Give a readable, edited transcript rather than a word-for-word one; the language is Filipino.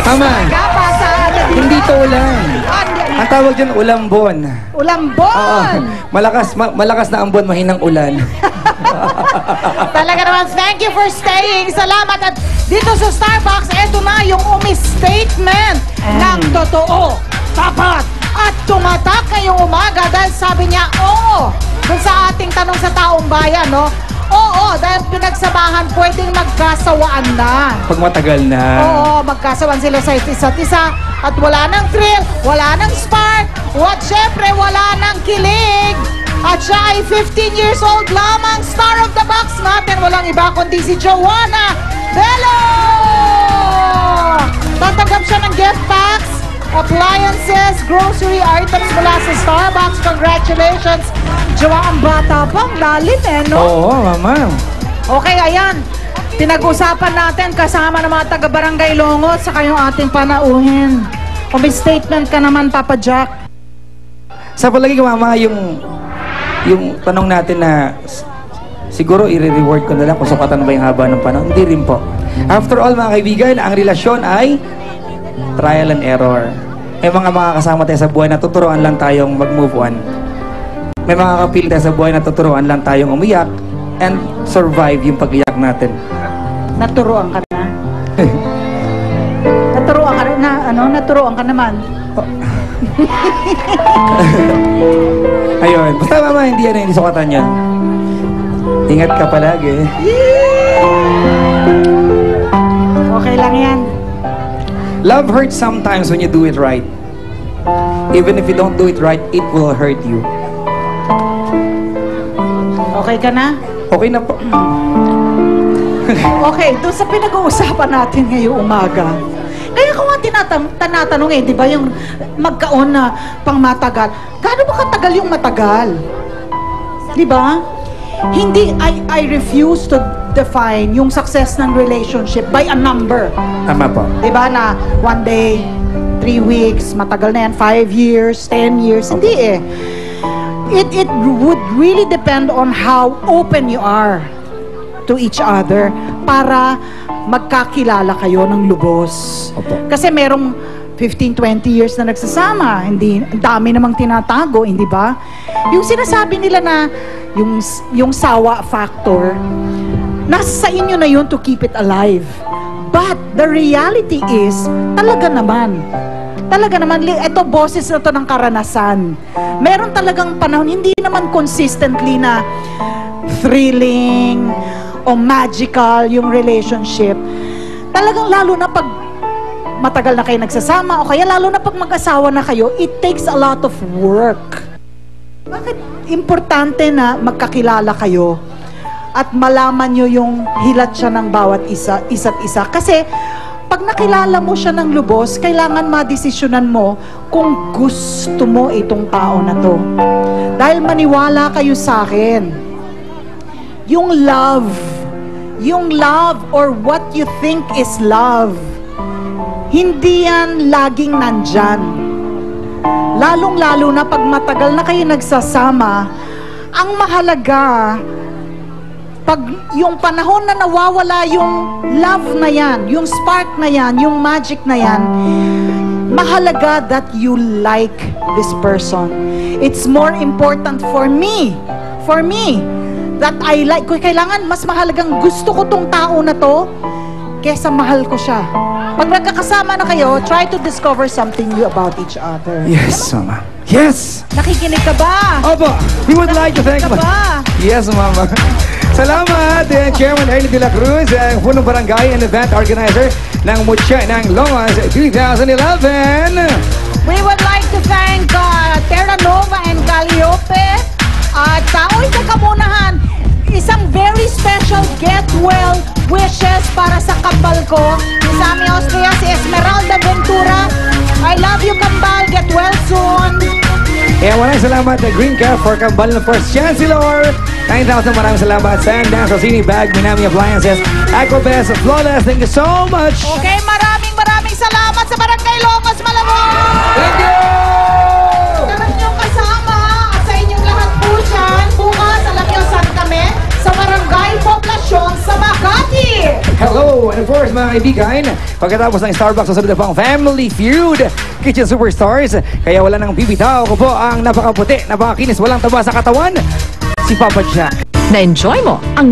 Mama, hindi to ulan. Ang tawag dyan, ulambon. Ulambon! Malakas na ang buwan, mahinang ulan. Talaga naman, thank you for staying. Salamat. At dito sa Starbucks, eto na yung statement ng totoo, tapat, at tumatak ngayong umaga dahil sabi niya, oo, dun sa ating tanong sa taong bayan, no? Oo, dahil pinagsamahan, pwedeng magkasawaan na. Pag matagal na. Oo, magkasawaan sila sa isa't isa at wala nang thrill, wala nang spark, syempre wala nang kilig. At siya ay 15 years old lamang, star of the box natin, walang iba kundi si Joanna Bello! Tatanggap siya ng gift packs, appliances, grocery items mula sa Starbucks. Congratulations! Joanna, ang bata pa, ang lalim no? Oo, mama. Okay, ayan. Pinag-usapan natin kasama ng mga taga-barangay Longot sa kayong ating panauhin. Kung may statement ka naman, Papa Jack. Sa palagi ko, mama, yung tanong natin na siguro i-reward ko na lang kung sukatan ba yung haba ng panahon. Hindi rin po. After all, mga kaibigan, ang relasyon ay trial and error. May mga kasama tayo sa buhay na tuturuan lang tayong mag-move on. May mga kapil tayo sa buhay na tuturuan lang tayong umiyak and survive yung pag-iyak natin. Naturuan ka na? Naturuan ka na, naturuan ka naman. Ayun. Basta mama, hindi sukatan yan. Ingat ka palagi. Okay lang yan. Love hurts sometimes when you do it right. Even if you don't do it right, it will hurt you. Okay ka na? Okay na po. Okay, doon sa pinag-uusapan natin ngayong umaga. Kaya ko nga tinatanong di ba yung magkaon na pang matagal. Gaano ba katagal yung matagal? Di ba? Hindi, I refuse to define yung success ng relationship by a number. Tama po. Di ba na 1 day, 3 weeks, matagal na yan, 5 years, 10 years. Hindi eh. It would really depend on how open you are to each other para magkakilala kayo ng lubos. Opo. Kasi merong 15-20 years na nagsasama, ang dami namang tinatago, hindi ba? Yung sinasabi nila na yung sawa factor, nasa inyo na yun to keep it alive. But the reality is, talaga naman, ito boses na to ng karanasan. Meron talagang panahon, hindi naman consistently na thrilling o magical yung relationship. Talagang lalo na pag matagal na kayo nagsasama o kaya lalo na pag mag-asawa na kayo, it takes a lot of work. Bakit importante na magkakilala kayo at malaman nyo yung hilat siya ng bawat isa't isa? Kasi pag nakilala mo siya ng lubos, kailangan madesisyonan mo kung gusto mo itong tao na to. Dahil maniwala kayo sa akin, yung love or what you think is love, hindi yan laging nandyan. Lalong-lalo na pag matagal na kayo nagsasama, ang mahalaga, pag yung panahon na nawawala yung love na yan, yung spark na yan, yung magic na yan, mahalaga that you like this person. It's more important for me, that I like, kailangan mas mahalagang gusto ko tong tao na to, kesa mahal ko siya. Pag nagkakasama na kayo, try to discover something new about each other. Yes, mama. Yes! Nakikinig ka ba? Opo, we would like to thank Yes, mama. Salamat, Chairman Ernie De La Cruz, ang punong barangay and event organizer ng Mucha ng Longas 2011. We would like to thank Terra Nova and Calliope at tao'y kakamunahan. Isang very special get well wishes para sa kambal ko. Sa aming Austria, si Esmeralda Ventura. I love you, kambal. Get well soon. Kaya maraming salamat Green Cap for kambal ng First Chancellor. 9,000 maraming salamat Sandang Sosini Bag, Minami Appliances, Aquabest, Flawless. Thank you so much. Okay, maraming salamat sa Barangay Longas, Malabon. Thank you! Sarap niyong kasama at sa inyong lahat po dyan. Bukas, alam niyo saan kami? Sa Barangay Poblasyon sa Makati. Hello! And of course, mga kaibigan, pagkatapos ng Starbucks, susunod na po ang Family Feud, Kitchen Superstars. Kaya wala nang bibitaw ko po ang napakaputi, napakakinis, walang taba sa katawan, si Papa Jack. Na-enjoy mo ang